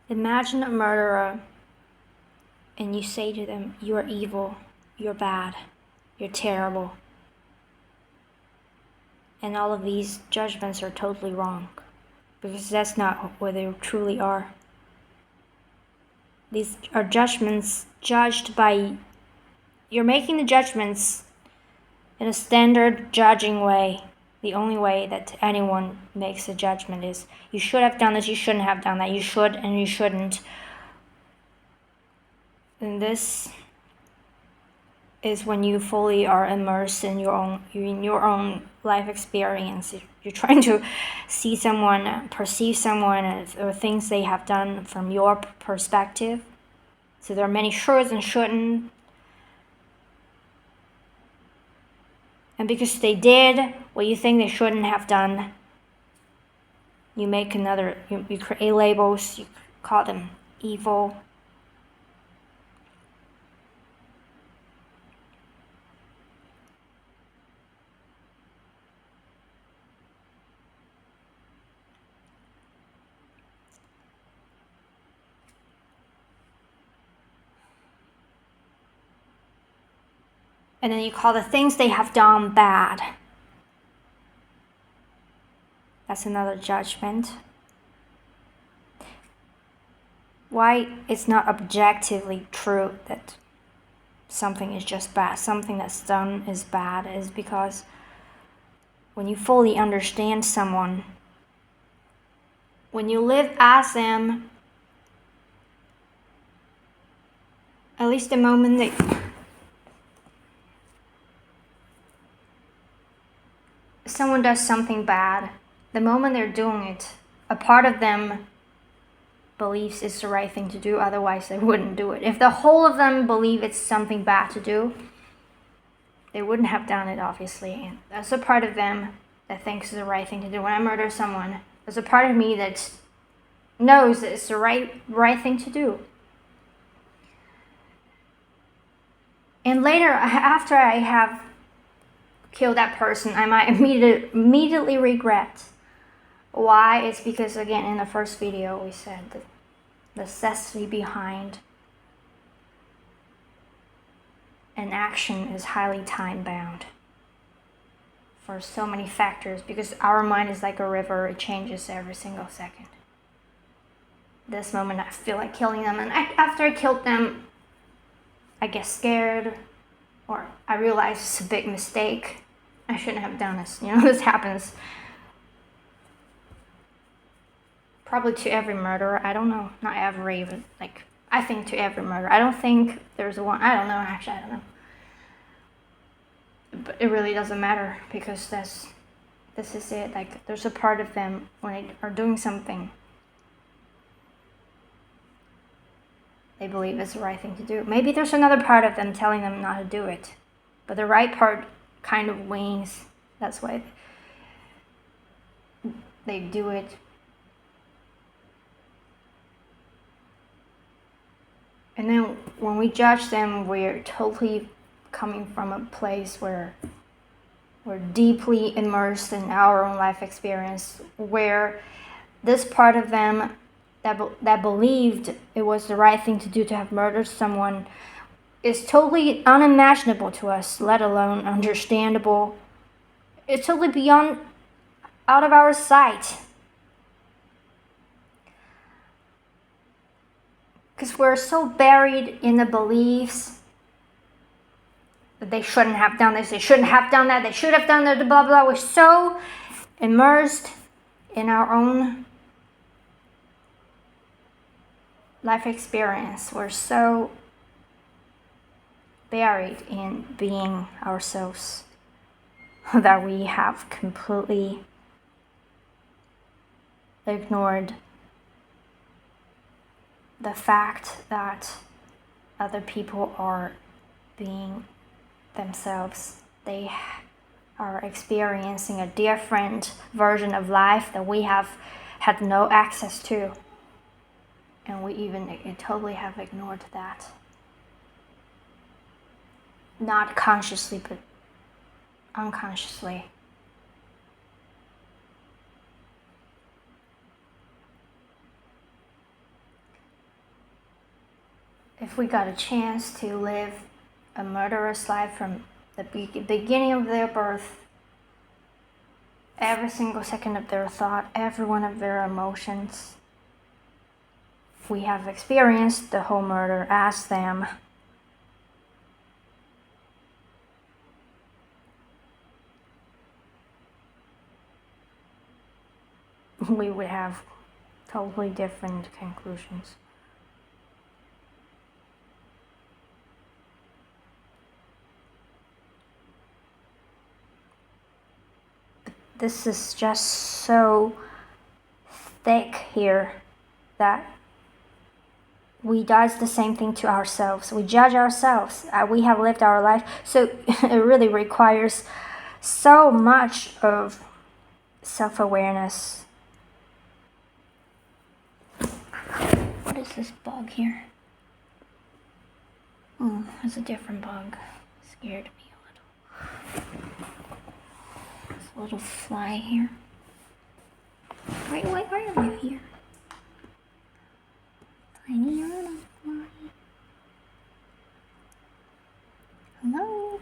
Speaker 1: Imagine a murderer and you say to them, "You're evil, you're bad, you're terrible." And all of these judgments are totally wrong, because that's not what they truly are. These are judgments judged by... You're making the judgments in a standard judging way. The only way that anyone makes a judgment is, you should have done this, you shouldn't have done that, you should and you shouldn't. And this is when you fully are immersed in your own life experience. You're trying to see someone, perceive someone, or things they have done from your perspective. So there are many shoulds and shouldn't. And because they did what you think they shouldn't have done, you make you create labels, you call them evil. And then you call the things they have done bad. That's another judgment. Why it's not objectively true that something is just bad, something that's done is bad, is because when you fully understand someone, when you live as them, at least the moment someone does something bad, the moment they're doing it, a part of them believes it's the right thing to do, otherwise they wouldn't do it. If the whole of them believe it's something bad to do, they wouldn't have done it, obviously. And there's a part of them that thinks it's the right thing to do. When I murder someone, there's a part of me that knows that it's the right thing to do. And later, after I have killed that person, I might immediately regret. Why? It's because, again, in the first video, we said the necessity behind an action is highly time-bound for so many factors, because our mind is like a river. It changes every single second. This moment, I feel like killing them, and after I killed them, I get scared, or I realize it's a big mistake. I shouldn't have done this. This happens probably to every murderer. I don't know. Not every, even, I think to every murderer. I don't think there's one. I don't know, actually, I don't know. But it really doesn't matter, because this is it. There's a part of them when they are doing something, they believe it's the right thing to do. Maybe there's another part of them telling them not to do it, but the right part kind of wins. That's why they do it. And then when we judge them, we're totally coming from a place where we're deeply immersed in our own life experience, where this part of them that believed it was the right thing to do to have murdered someone is totally unimaginable to us, let alone understandable. It's totally out of our sight. Because we're so buried in the beliefs that they shouldn't have done this, they shouldn't have done that, they should have done that, blah, blah. We're so immersed in our own life experience. We're so buried in being ourselves that we have completely ignored the fact that other people are being themselves. They are experiencing a different version of life that we have had no access to. And we totally have ignored that. Not consciously, but unconsciously. If we got a chance to live a murderous life from the beginning of their birth, every single second of their thought, every one of their emotions, we have experienced the whole murder as them. We would have totally different conclusions. This is just so thick here that we does the same thing to ourselves. We judge ourselves. We have lived our life. So it really requires so much of self-awareness. What is this bug here? Oh, it's a different bug. It scared me a little. There's a little fly here. Wait, why are you here? Tiny little fly. Hello?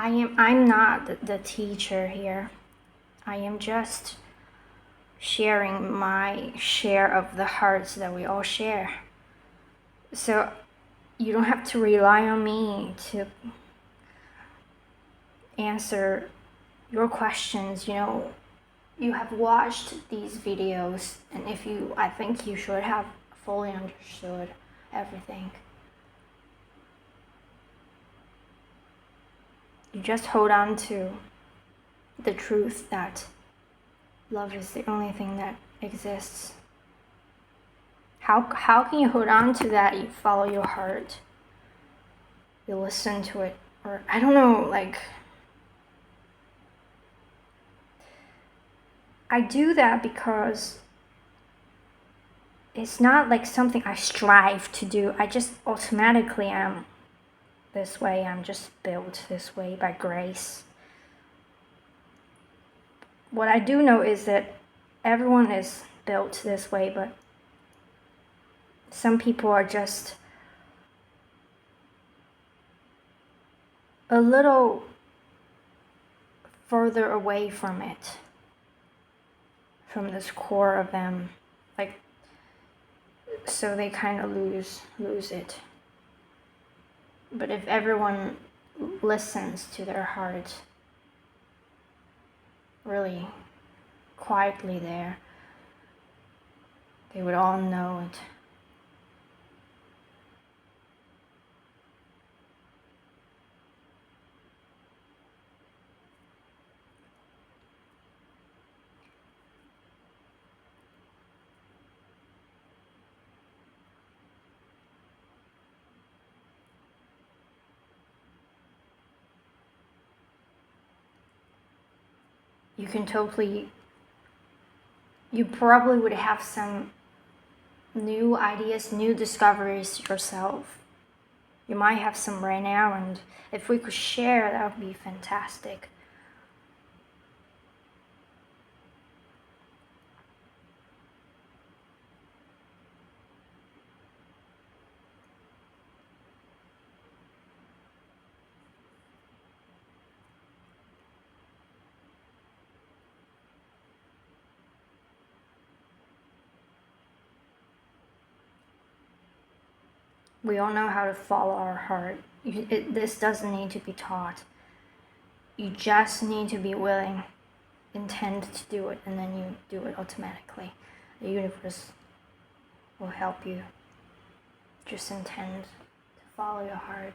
Speaker 1: I'm not the teacher here. I am just sharing my share of the hearts that we all share. So you don't have to rely on me to answer your questions, you have watched these videos, and I think you should have fully understood everything. You just hold on to the truth that love is the only thing that exists. How can you hold on to that? You follow your heart. You listen to it, or I don't know, like, I do that because it's not like something I strive to do. I just automatically am this way. I'm just built this way by grace. What I do know is that everyone is built this way, but some people are just a little further away from it, from this core of them, like, so they kind of lose it. But if everyone listens to their heart really quietly there, they would all know it. You probably would have some new ideas, new discoveries yourself. You might have some right now, and if we could share, that would be fantastic. We all know how to follow our heart. This doesn't need to be taught. You just need to be willing, intend to do it, and then you do it automatically. The universe will help you. Just intend to follow your heart.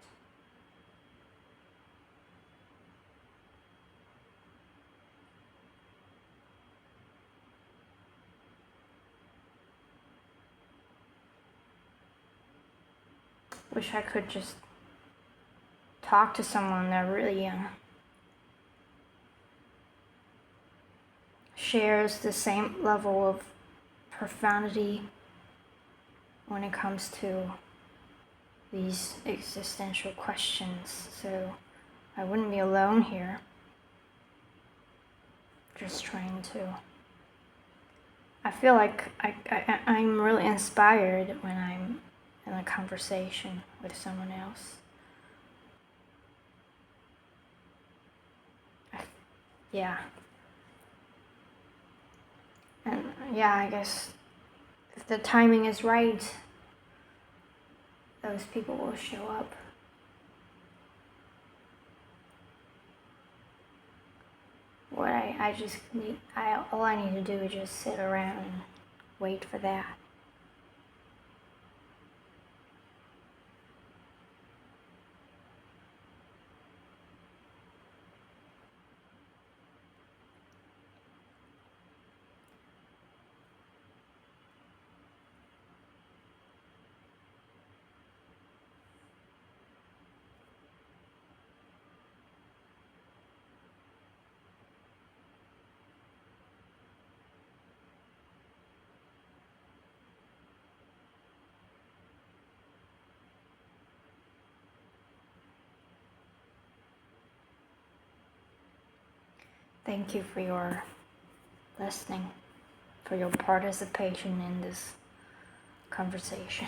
Speaker 1: Wish I could just talk to someone that really shares the same level of profundity when it comes to these existential questions, so I wouldn't be alone here, just trying to. I feel like I'm really inspired when I'm in a conversation with someone else. Yeah. And yeah, I guess if the timing is right, those people will show up. What I just need, all I need to do is just sit around and wait for that. Thank you for your listening, for your participation in this conversation.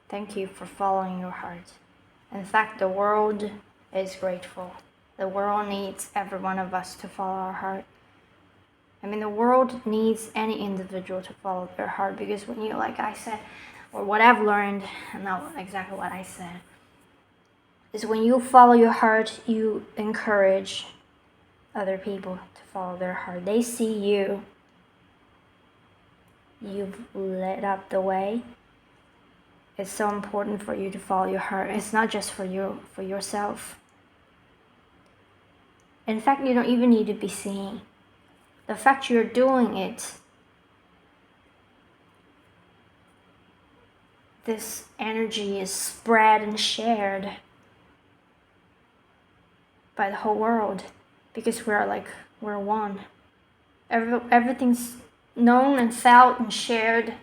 Speaker 1: Thank you for following your heart. In fact, the world is grateful. The world needs every one of us to follow our heart. I mean, the world needs any individual to follow their heart, because when you, like I said, or what I've learned, and not exactly what I said, is when you follow your heart, you encourage other people to follow their heart. They see you. You've lit up the way. It's so important for you to follow your heart. It's not just for you, for yourself. In fact, you don't even need to be seen. The fact you're doing it, this energy is spread and shared by the whole world, because we're one. Everything's known and felt and shared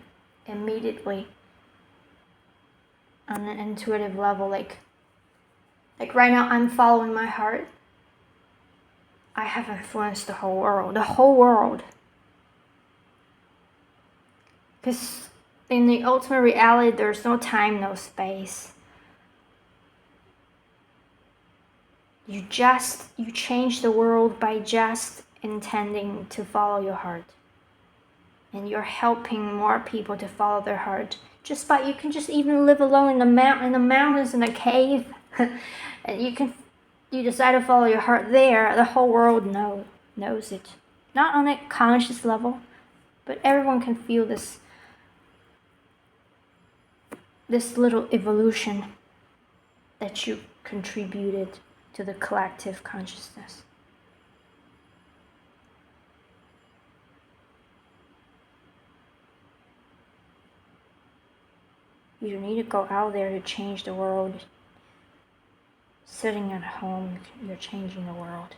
Speaker 1: immediately on an intuitive level. Like right now, I'm following my heart. I have influenced the whole world. Because in the ultimate reality, there's no time, no space. You change the world by just intending to follow your heart. And you're helping more people to follow their heart. You can just even live alone in the mountains, in a cave. And you decide to follow your heart there. The whole world knows it. Not on a conscious level, but everyone can feel this little evolution that you contributed to the collective consciousness. You don't need to go out there to change the world. Sitting at home, you're changing the world.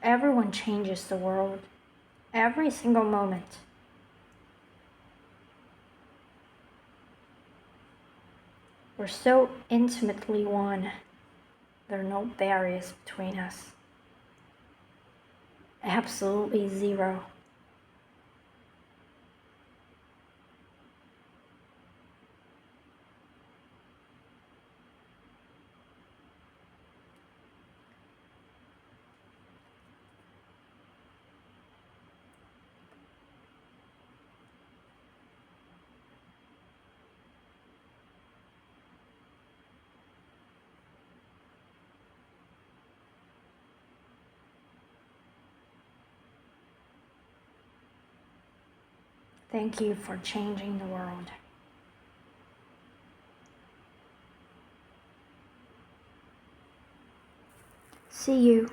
Speaker 1: Everyone changes the world. Every single moment. We're so intimately one. There are no barriers between us. Absolutely zero. Thank you for changing the world. See you.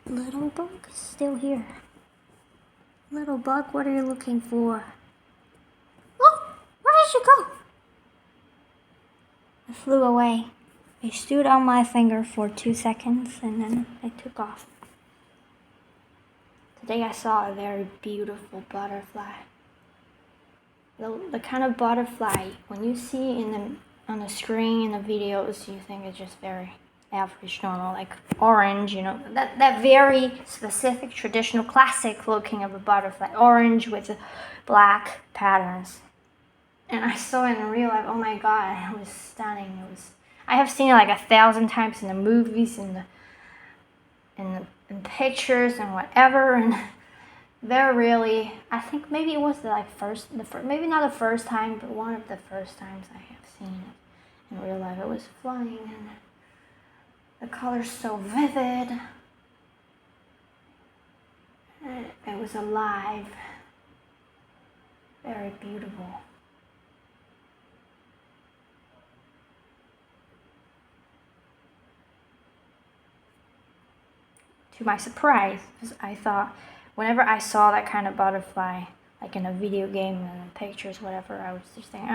Speaker 1: Little bug, still here. Little bug, what are you looking for? Oh, where did you go? It flew away. It stood on my finger for 2 seconds and then it took off. Today I saw a very beautiful butterfly. The kind of butterfly, when you see on the screen, in the videos, you think it's just very average, normal, like orange, that very specific, traditional, classic looking of a butterfly, orange with black patterns. And I saw it in real life. Oh my god, it was stunning. I have seen it like 1,000 times in the movies, in pictures and whatever, and they're really, I think maybe it was maybe not the first time, but one of the first times I have seen it in real life. It was flying and the colors so vivid. It was alive, very beautiful. To my surprise, because I thought, whenever I saw that kind of butterfly, like in a video game and in pictures, whatever, I was just thinking,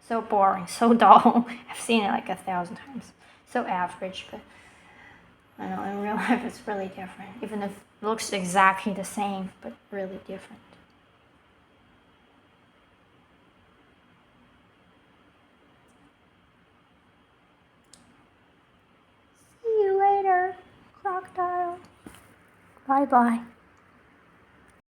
Speaker 1: so boring, so dull. I've seen it like 1,000 times. So average, but I know in real life it's really different. Even if it looks exactly the same, but really different. See you later, crocodile. Bye-bye.